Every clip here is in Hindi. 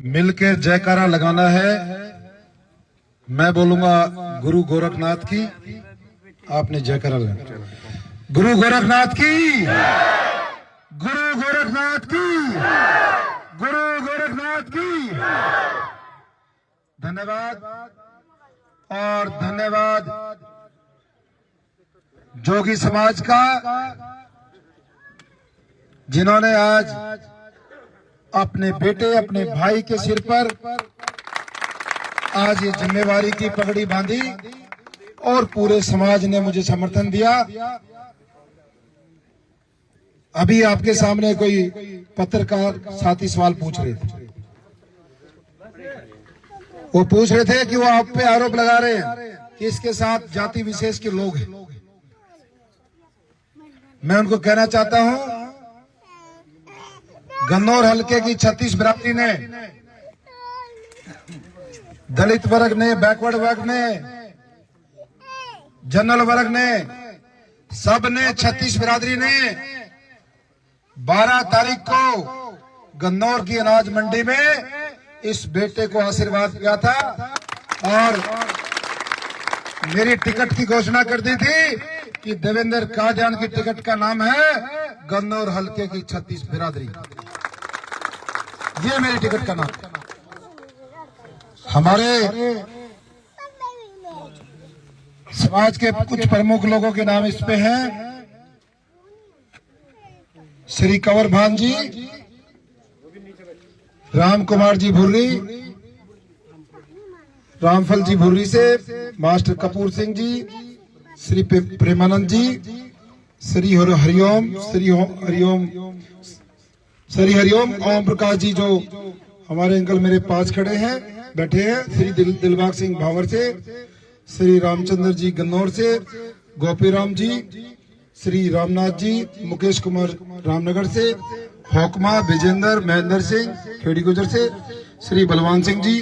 मिलकर जयकारा लगाना है। मैं बोलूंगा गुरु गोरखनाथ की, आपने जयकारा लगाना। गुरु गोरखनाथ की, गुरु गोरखनाथ की, गुरु गोरखनाथ की। धन्यवाद और धन्यवाद जोगी समाज का, जिन्होंने आज अपने बेटे अपने भाई के सिर पर आज ये जिम्मेवारी की पगड़ी बांधी और पूरे समाज ने मुझे समर्थन दिया। अभी आपके सामने कोई पत्रकार साथी सवाल पूछ रहे थे। वो पूछ रहे थे कि वो आप पे आरोप लगा रहे हैं कि इसके साथ जाति विशेष के लोग हैं। मैं उनको कहना चाहता हूं, गन्नौर हलके की 36 बिरादरी ने, दलित वर्ग ने, बैकवर्ड वर्ग ने, जनरल वर्ग ने, सब ने 36 बिरादरी ने 12 तारीख को गन्नौर की अनाज मंडी में इस बेटे को आशीर्वाद दिया था और मेरी टिकट की घोषणा कर दी थी कि देवेंद्र कादियान की टिकट का नाम है गन्नौर हलके की 36 बिरादरी। ये मेरी टिकट का नाम। हमारे समाज के कुछ प्रमुख लोगों के नाम इस पे हैं। श्री कंवर भान जी, राम कुमार जी भुर्री, रामफल जी भुर्री से, मास्टर कपूर सिंह जी, श्री प्रेमानंद जी, श्री हरिओम, श्री हरिओम ओम प्रकाश जी, जो हमारे अंकल मेरे पास खड़े हैं, बैठे हैं, श्री दिलबाग सिंह भावर से, श्री रामचंद्र जी गन्नौर से, गोपीराम जी, श्री रामनाथ जी, मुकेश कुमार रामनगर से, होकमा विजेंद्र महेंद्र सिंह खेड़ी गुजर से, श्री बलवान सिंह जी,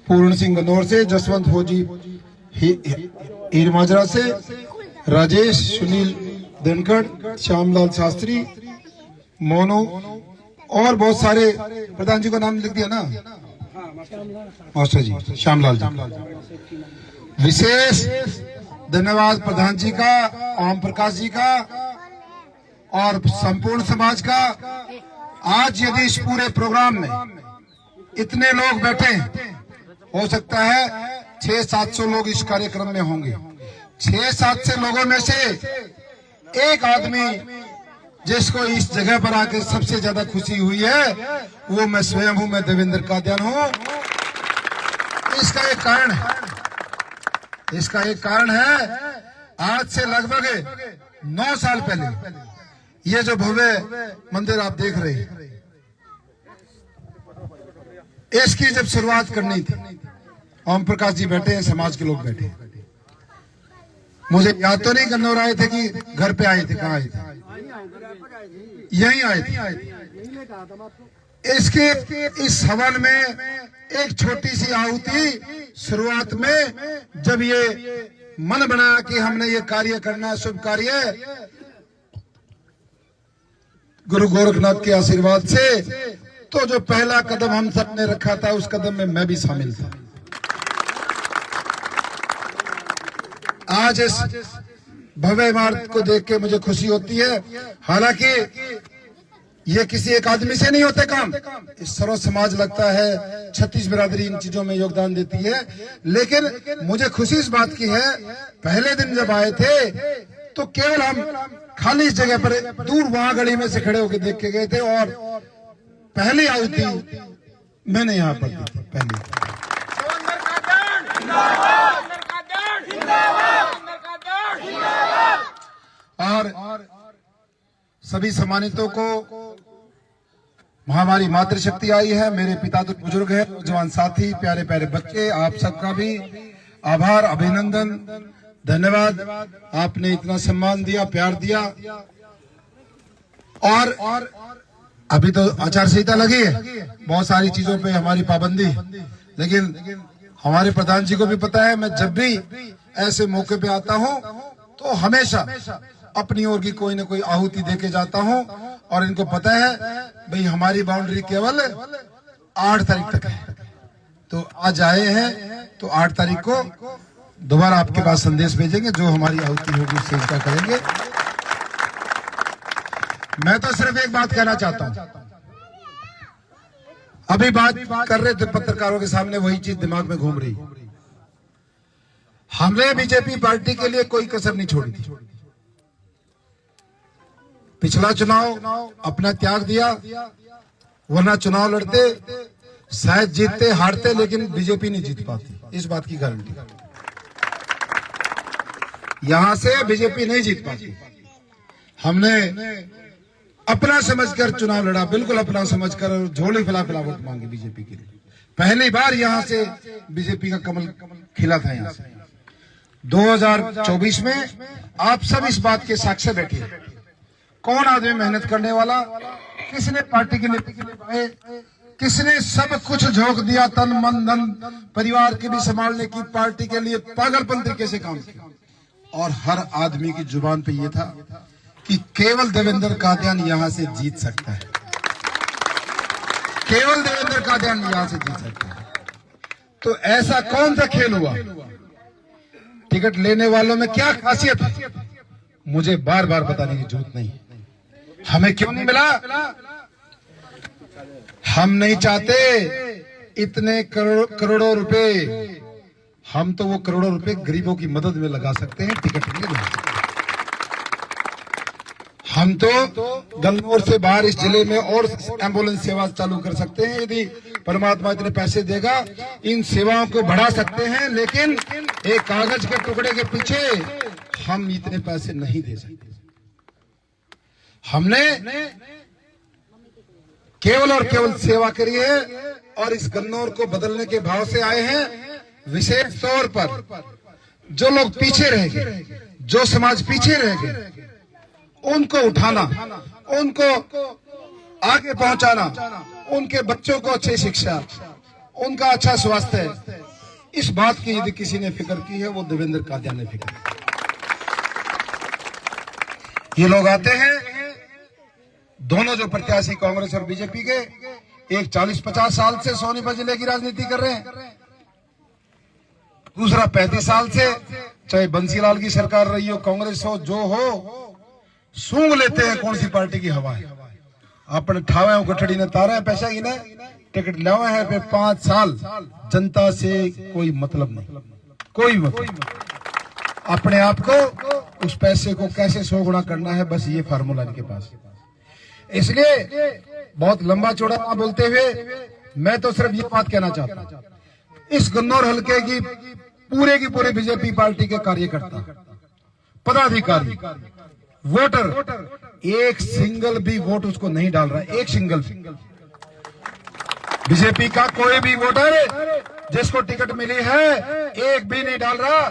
पूर्ण सिंह गन्नौर से, जसवंत फौजी हीर माजरा से, राजेश सुनील धनखड़, श्यामलाल शास्त्री, मोनू और बहुत सारे। प्रधान जी का नाम लिख दिया ना, मास्टर जी श्यामलाल जी। विशेष धन्यवाद प्रधान जी का, ओम प्रकाश जी का और संपूर्ण समाज का। आज यदि इस पूरे प्रोग्राम में इतने लोग बैठे, हो सकता है 600-700 लोग इस कार्यक्रम में होंगे। 600-700 लोगों में से एक आदमी जिसको इस जगह पर आकर सबसे ज्यादा खुशी हुई है, वो मैं स्वयं हूं, मैं देवेंद्र कादियान हूं। इसका एक कारण है, इसका एक कारण है, आज से लगभग 9 साल पहले ये जो भव्य मंदिर आप देख रहे हैं, इसकी जब शुरुआत करनी थी, ओम प्रकाश जी बैठे हैं, समाज के लोग बैठे हैं। मुझे याद तो नहीं गन्नौर आए थे कि घर पे आए थे, कहाँ आए थे? यहीं आए थे। इसके इस हवन में एक छोटी सी आहुति शुरुआत में, जब ये मन बना कि हमने ये कार्य करना, शुभ कार्य, गुरु गोरखनाथ के आशीर्वाद से, तो जो पहला कदम हम सब ने रखा था, उस कदम में मैं भी शामिल था। आज इस भव्य इमारत को देख के मुझे खुशी होती है। हालांकि ये किसी एक आदमी से नहीं होते काम, इस सर्व समाज लगता है, 36 बिरादरी इन चीजों में योगदान देती है। लेकिन मुझे खुशी इस बात की है, पहले दिन जब आए थे तो केवल हम खाली इस जगह पर दूर वहां गली में से खड़े होकर देख के गए थे और पहली आहुति मैंने यहाँ पर दी थी। पहली और सभी सम्मानितों को हमारी मातृशक्ति आई है, मेरे पिता तो बुजुर्ग है, जवान साथी, प्यारे प्यारे बच्चे, आप सबका भी आभार, अभिनंदन, धन्यवाद। आपने इतना सम्मान दिया, प्यार दिया। और अभी तो आचार संहिता लगी है, बहुत सारी चीजों पे हमारी पाबंदी, लेकिन हमारे प्रधान जी को भी पता है, मैं जब भी ऐसे मौके पे आता हूँ तो हमेशा अपनी ओर की कोई न कोई आहुति देके जाता हूँ। और इनको पता है भाई हमारी बाउंड्री केवल 8 तारीख तक है। तो आज आए हैं तो 8 तारीख को दोबारा आपके पास संदेश भेजेंगे, जो हमारी आहुति होगी उससे इसका करेंगे। मैं तो सिर्फ एक बात कहना चाहता हूं, अभी बात कर रहे थे पत्रकारों के सामने, वही चीज दिमाग में घूम रही। हमने बीजेपी पार्टी के लिए कोई कसर नहीं छोड़ी थी। पिछला चुनाव अपना त्याग दिया, वरना चुनाव लड़ते शायद जीतते हारते, लेकिन बीजेपी नहीं जीत पाती, इस बात की गारंटी। यहां से बीजेपी नहीं जीत पाती। हमने अपना समझकर चुनाव लड़ा, बिल्कुल अपना समझकर, और झोली फैला फैला वोट मांगी बीजेपी के लिए। पहली बार यहां से बीजेपी का कमल खिला था। यहां से 2024 में आप सब इस बात के साक्षी बैठे, कौन आदमी मेहनत करने वाला, किसने पार्टी के लिए, किसने सब कुछ झोंक दिया, तन मन धन, परिवार के भी संभालने की, पार्टी के लिए पागलपन तरीके से काम किया। और हर आदमी की जुबान पे ये था कि केवल देवेंद्र कादियानी यहां से जीत सकता है, केवल देवेंद्र कादियानी यहां से जीत सकता है। तो ऐसा कौन सा खेल हुआ, टिकट लेने वालों में क्या खासियत है, मुझे बार बार बताने की जरूरत नहीं। हमें क्यों नहीं मिला, हम नहीं चाहते इतने करोड़ों रुपए, हम तो वो करोड़ों रुपए गरीबों की मदद में लगा सकते हैं, टिकट नहीं लगा सकते। हम तो गन्नौर से बाहर इस जिले में और एम्बुलेंस सेवा चालू कर सकते हैं, यदि परमात्मा इतने पैसे देगा, इन सेवाओं को बढ़ा सकते हैं। लेकिन एक कागज के टुकड़े के पीछे हम इतने पैसे नहीं दे सकते। हमने केवल और केवल सेवा करी है, और इस गन्नौर को बदलने के भाव से आए हैं। विशेष तौर पर जो लोग पीछे रह गए, जो समाज पीछे रह गए, उनको उठाना, उनको आगे पहुंचाना, उनके बच्चों को अच्छी शिक्षा, उनका अच्छा स्वास्थ्य, इस बात की यदि किसी ने फिक्र की है वो देवेंद्र कादियानी ने फिक्र की। ये लोग आते हैं, दोनों जो प्रत्याशी कांग्रेस और बीजेपी के, एक 40-50 साल से सोनीपत जिले की राजनीति कर रहे हैं, दूसरा 35 साल से, चाहे बंसीलाल की सरकार रही हो, कांग्रेस हो, जो हो, सूंघ लेते हैं कौन सी पार्टी की हवा है। अपने ठावे गठड़ी ने तारा है, पैसा की ने टिकट लावे है पे 5 साल, जनता से कोई मतलब नहीं, कोई मतलब। अपने आप को, उस पैसे को कैसे 100 गुना करना है, बस ये फार्मूला इनके पास। इसलिए बहुत लंबा चौड़ा ना बोलते हुए मैं तो सिर्फ ये बात कहना चाहता हूं, इस गन्नौर हलके की पूरे बीजेपी पार्टी के कार्यकर्ता, पदाधिकारी, वोटर, एक सिंगल भी वोट उसको नहीं डाल रहा, एक सिंगल। बीजेपी का कोई भी वोटर जिसको टिकट मिली है, एक भी नहीं डाल रहा,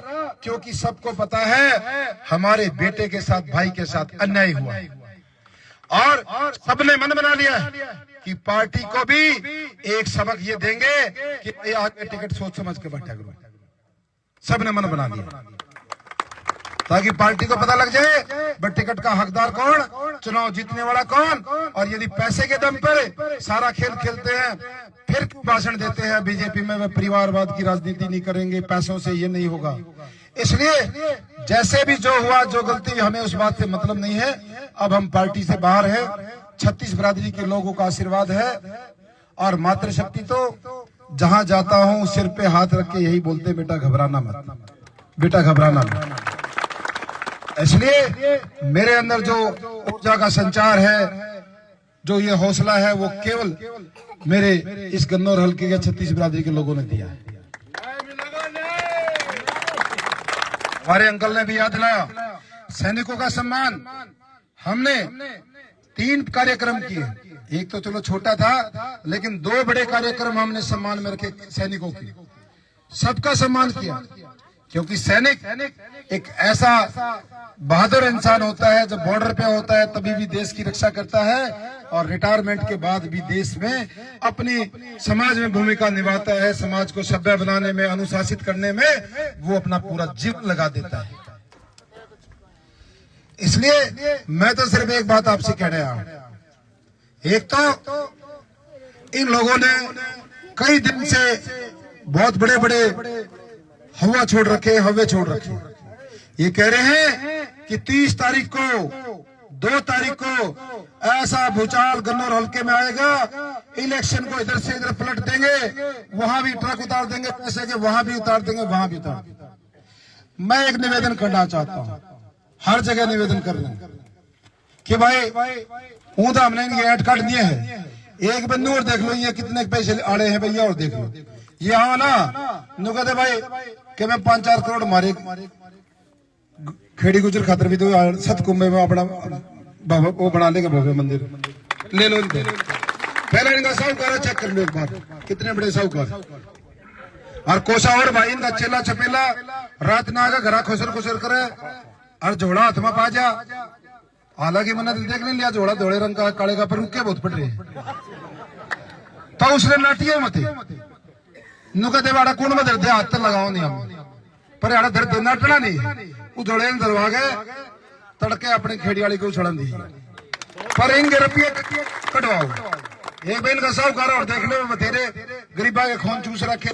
क्योंकि सबको पता है हमारे बेटे के साथ, भाई के साथ अन्याय हुआ है। और सबने मन बना लिया है कि पार्टी को भी एक सबक ये देंगे कि भाई आगे टिकट सोच समझ के बैठा करो। सबने मन बना लिया ताकि पार्टी को पता लग जाए बट टिकट का हकदार कौन, चुनाव जीतने वाला कौन। और यदि पैसे के दम पर सारा खेल खेलते हैं, फिर क्यों भाषण देते हैं बीजेपी में वे परिवारवाद की राजनीति नहीं करेंगे, पैसों से ये नहीं होगा। इसलिए जैसे भी जो हुआ, जो गलती, हमें उस बात से मतलब नहीं है। अब हम पार्टी से बाहर है, 36 बिरादरी के लोगों का आशीर्वाद है, और मातृशक्ति तो जहां जाता हूं सिर पे हाथ रख के यही बोलते, बेटा घबराना मत, बेटा घबराना मत। इसलिए मेरे अंदर जो ऊर्जा का संचार है, जो ये हौसला है, वो केवल मेरे इस गन्नौर हल्के के 36 बिरादरी के लोगों ने दिया है। हमारे अंकल ने भी याद दिलाया, सैनिकों का सम्मान। हमने 3 कार्यक्रम किए, एक तो चलो छोटा था, लेकिन 2 बड़े कार्यक्रम हमने सम्मान में रखे सैनिकों की। सबका सम्मान किया, क्योंकि सैनिक एक ऐसा बहादुर इंसान होता है, जब बॉर्डर पे होता है तभी भी देश की रक्षा करता है, और रिटायरमेंट के बाद भी देश में अपनी समाज में भूमिका निभाता है। समाज को सभ्य बनाने में, अनुशासित करने में वो अपना पूरा जीवन लगा देता है। इसलिए मैं तो सिर्फ एक बात आपसे कह रहा हूं, एक तो इन लोगों ने कई दिन से बहुत बड़े बड़े हवा छोड़ रखे, हवे छोड़ रखे। ये कह रहे हैं कि 30 तारीख को, 2 तारीख को ऐसा भूचाल गन्नौर हल्के में आएगा, इलेक्शन को इधर से इधर पलट देंगे, वहां भी ट्रक उतार देंगे पैसे के, वहां भी उतार देंगे, वहां भी उतार देंगे। मैं एक निवेदन करना चाहता हूं, हर जगह निवेदन कर रहे हैं कि भाई ऊंधा हमने इनकी ऐड काट दिए हैं, एक बंदू और देख लो ये कितने पैसे आड़े हैं भैया, और देख लो ये हाँ ना नु कहते भाई कि मैं 5-4 करोड़ मारे खेड़ी गुजर खातर भी तो सतकुंभे में अपना वो बना लेंगे भव्य मंदिर, ले लो इनके। पहले इनका साहूकार चेक कर लो एक बार, कितने बड़े साहूकार। और कोसा और भाई इनका चेला चपेला रात ना आगा घरा खुसर खुसर करे और झोड़ा हाथ में पा जा। हालांकि मैंने देख नहीं लिया झोड़ा धोड़े रंग का काले का, पर उनके बहुत पड़ रहे तो उसने नाटिए मते नुका देवाड़ा कौन में दर्द हाथ लगाओ नहीं हम, पर यार दर्द नाटना नहीं उधोड़े दरवा गए तड़के अपने खेड़ी वाली को उछड़न दी, पर इनके रुपये कटवाओ। एक बेन का साहूकार और देख लो बतेरे गरीबा के खून चूस रखे,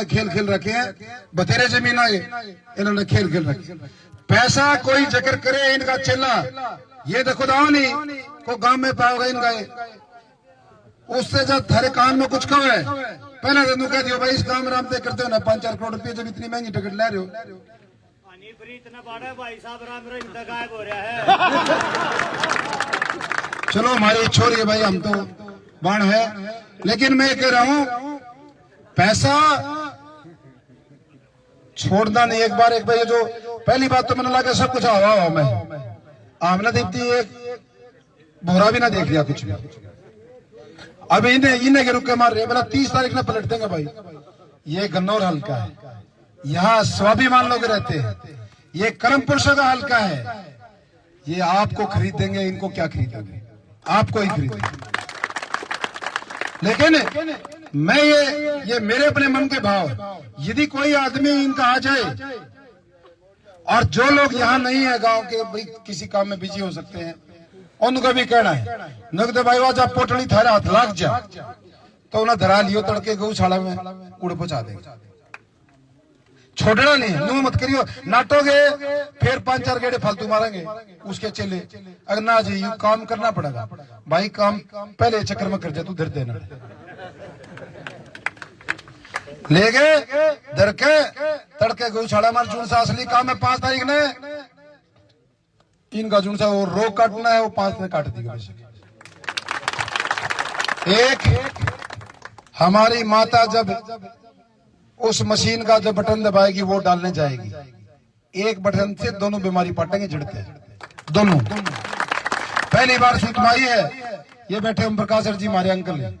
खेल खेल रखे हैं, बतेरे जमीन आए इन्होंने खेल खेल रखे। पैसा कोई जिक्र करे इनका चेला, ये देखो दाओ नहीं को गांव में पाओगे इनका, उससे जब थारे काम में कुछ कम है पहले तो कह दियो भाई इस काम में राम तय करते हो ना 5-4 करोड़ रुपये, जब इतनी महंगी टिकट ले रहे हो। इतना बड़ा भाई साहब राम गायब हो रहा है। चलो हमारी छोरी है भाई, हम तो बाण है, लेकिन मैं कह रहा हूं पैसा छोड़ना नहीं। एक बार एक भाई जो पहली बात तो मैंने लगा सब कुछ हवा में आमना देखती एक भोरा भी ना देख लिया कुछ भी। अब इन्हें के रुक के मार रहे, बोला 30 तारीख में पलट देंगे भाई। ये गन्नौर हल्का है, यहाँ स्वाभिमान लोग रहते हैं, ये कर्म पुरुषों का हल्का है। ये आपको खरीदेंगे, इनको क्या खरीदेंगे, आपको ही खरीदेंगे। लेकिन मैं ये मेरे अपने मन के भाव, यदि कोई आदमी इनका आ जाए और जो लोग यहाँ नहीं है गांव के, भाई किसी काम में बिजी हो सकते हैं, उनका भी कहना है नगद भाई वाज आप पोटली थारे हाथ लाग जा तो उन्हें धरा लियो तड़के गौशाला में उड़ पहुंचा देगा। छोड़ना नहीं, नो मत करियो, नाटोगे फिर 5-4 गेड़े फालतू मारेंगे उसके चले। अगर ना जी काम करना पड़ेगा भाई, काम पहले चक्कर में कर जा, तू धर देना ले गए धर के तड़के गौशाला मार जून सा असली काम है 5 तारीख ने इनका जून सा वो रोग काटना है, वो 5 ने काट दिया। एक हमारी माता जब उस मशीन का जो बटन दबाएगी वो डालने जाएगी, एक बटन से दोनों बीमारी पाटेंगे झड़ते दोनों। पहली बार सुतमाई है, ये बैठे ओम प्रकाश जी हमारे अंकल है,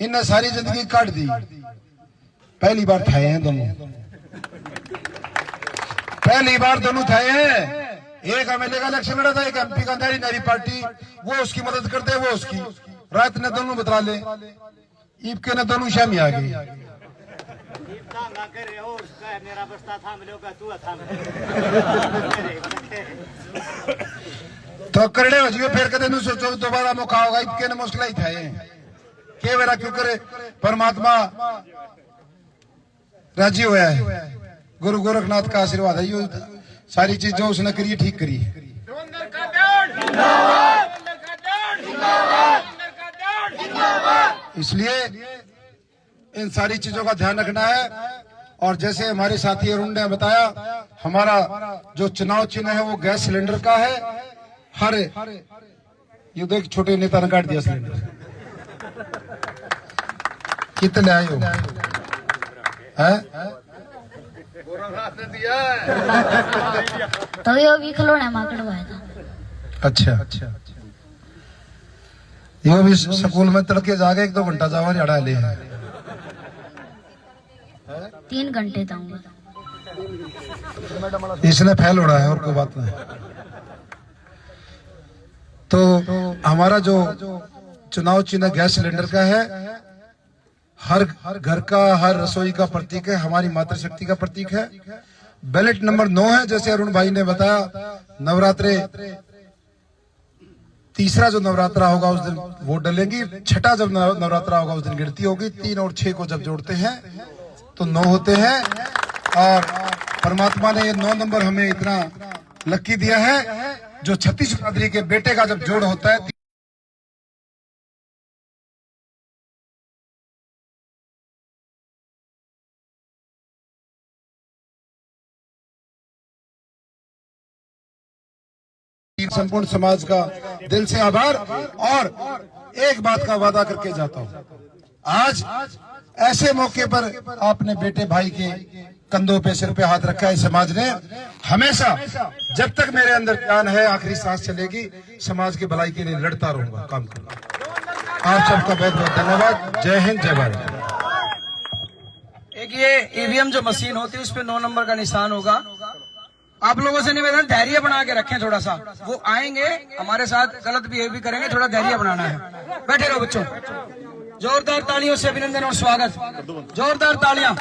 इनने सारी जिंदगी काट दी, पहली बार ठाए हैं दोनों, पहली बार दोनों ठाए हैं। एक एमएलए का इलेक्शन लड़ा था, एक एमपी का, नारी नारी पार्टी, वो उसकी मदद करते वो उसकी, रात ने दोनों बतला ले, ईब के ने दोनों शामी आ गई। मेरा बस्ता थाम लोगा तू थाम तो करड़े हो जियो, फिर कदे सोचो दोबारा मौका होगा, इतने मुश्किल ही था के वेरा क्यों करे। परमात्मा राजी होया है, गुरु गोरखनाथ का आशीर्वाद है, ये सारी चीजों उसने करी ठीक करी। इसलिए इन सारी चीजों का ध्यान रखना है। और जैसे हमारे साथी अरुण ने बताया, हमारा जो चुनाव चिन्ह है वो गैस सिलेंडर का है। हर ये देख छोटे नेता ने काट दिया सिलेंडर, कितने आए हो तो ये भी खिलौने मां कटवाया था। अच्छा ये भी स्कूल में तड़के जाके 1-2 घंटा जावा अड़ा ले 3 घंटे जाऊंगा, इसने फैल उड़ा है और कोई बात नहीं। तो हमारा जो चुनाव चिन्ह गैस सिलेंडर का है, हर घर का, हर रसोई का प्रतीक है, हमारी मातृशक्ति का प्रतीक है। बैलेट नंबर 9 है, जैसे अरुण भाई ने बताया, नवरात्रे तीसरा जो नवरात्रा होगा उस दिन वोट डलेंगी, छठा जब नवरात्रा होगा उस दिन गिनती होगी। 3 और 6 को जब जोड़ते हैं तो 9 होते हैं, और परमात्मा ने ये 9 नंबर हमें इतना लक्की दिया है। जो छत्तीस बिरादरी के बेटे का जब जोड़ होता है, संपूर्ण समाज का दिल से आभार। और एक बात का वादा करके जाता हूं, आज ऐसे मौके पर आपने बेटे भाई के कंधों पे, सिर पे हाथ रखा है। समाज ने हमेशा, जब तक मेरे अंदर ज्ञान है, आखिरी सांस चलेगी, समाज की भलाई के लिए लड़ता रहूंगा, काम करूंगा। आप सबका बहुत बहुत धन्यवाद। जय हिंद, जय भारत। एक ये ईवीएम जो मशीन होती है उस पे 9 नंबर का निशान होगा। आप लोगों से निवेदन, धैर्य बना के रखें थोड़ा सा। वो आएंगे हमारे साथ गलत बिहेव भी करेंगे, थोड़ा धैर्य बनाना है। बैठे रहो बच्चों। जोरदार तालियों से अभिनंदन और स्वागत। जोरदार तालियां।